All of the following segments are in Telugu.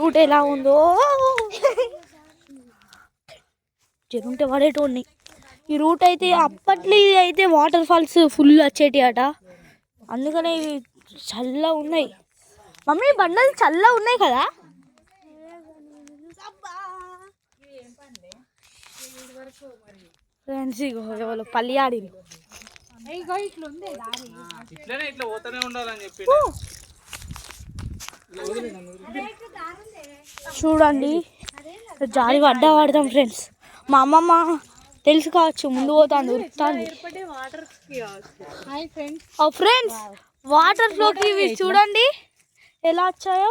రూట్ ఎలా ఉందో జరుంటే పడేటోడిని. ఈ రూట్ అయితే అప్పట్లో అయితే వాటర్ ఫాల్స్ ఫుల్ వచ్చేటి అట, అందుకనే ఇవి చల్లగా ఉన్నాయి. మమ్మీ బండలు చల్లగా ఉన్నాయి కదా. ఫ్రెండ్స్ ఇగో పల్లి ఆడి చూడండి, జారి పడ్డా పడతాం ఫ్రెండ్స్. మా అమ్మమ్మ తెలుసు కావచ్చు, ముందు పోతాను ఉరుకుతాను. ఫ్రెండ్స్ వాటర్ ఫ్లోకి ఇవి చూడండి ఎలా వచ్చాయో.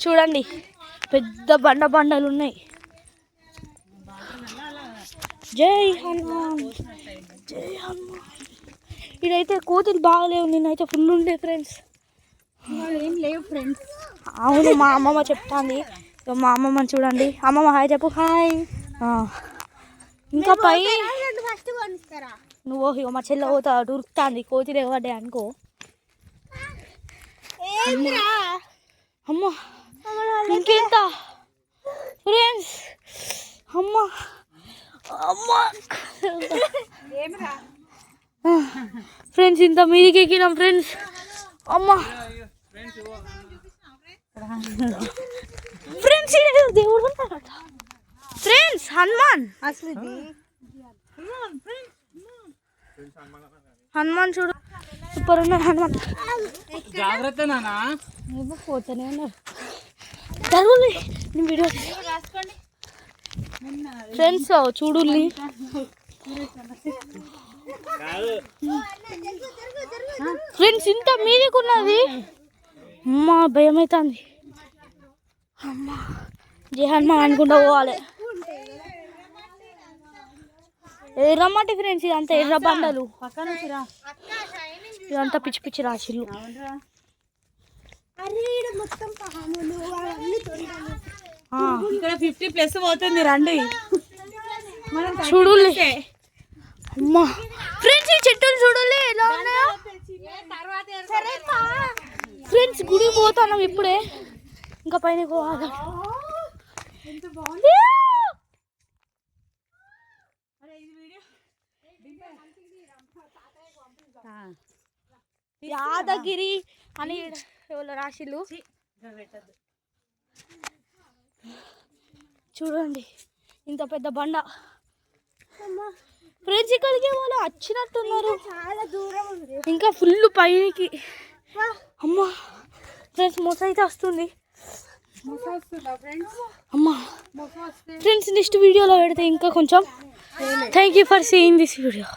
చూడండి పెద్ద బండలు ఉన్నాయి. జై హనుమాన్, జై హనుమాన్. ఇదైతే కోతులు బాగలేవు, నిన్నైతే ఫుల్ ఉండే ఫ్రెండ్స్. ఏం లేవు ఫ్రెండ్స్. అవును, మా అమ్మమ్మ చెప్తాంది. మా అమ్మమ్మ చూడండి. అమ్మమ్మ హాయ్ చెప్పు. హాయ్. ఇంకా పై నువ్వు ఇక మా చెల్లె పోతా ఉరుకుతాంది, కోతులు ఎగబడ్డాయి అనుకో. అమ్మ ఇంకెంత ఫ్రెండ్స్. అమ్మ అమ్మ ఫ్రెండ్స్, ఇంత మీదికి ఎక్కినాం ఫ్రెండ్స్. అమ్మ ఫ్రెండ్స్, దేవుడు ఫ్రెండ్స్. హనుమాన్ హనుమాన్ చూడు, సూపర్ ఉన్నారు హనుమాన్. జాగ్రత్త నానా, పోతూనే ఉన్నారు. జరుగులే నేను వీడియో ఫ్రెండ్స్ చూడు. ఫ్రెండ్స్ ఇంత మీదికున్నది. అమ్మా భయం అవుతుంది. అమ్మా జై హనుమాన్ అనుకుంటా పోవాలి. ఎర్రమట్టి ఫ్రెండ్స్, ఇదంతా ఎర్ర బండలు, ఇదంతా పిచ్చి పిచ్చి రాశిలు. ఇక్కడ 50+ పోతుంది, రండి చూడు. అమ్మా ఫ్రెండ్స్, ఈ చెట్టులు చూడాలి ఎలా ఉన్నాయో. ఫ్రెండ్స్ గుడి పోతున్నాం ఇప్పుడే, ఇంకా పైన పోవాలి. యాదగిరి అని ఎవరో రాశిలు. చూడండి ఇంత పెద్ద బండ. ఫ్రెండ్స్ ఇక్కడికి వాళ్ళు వచ్చినట్టున్నారు, చాలా దూరం ఉంది, ఇంకా ఫుల్ పైకి. అమ్మా ఫ్రెండ్స్ మొస అయితే వస్తుంది. అమ్మా ఫ్రెండ్స్, నెక్స్ట్ వీడియోలో పెడితే ఇంకా కొంచెం. Thank you for seeing this video.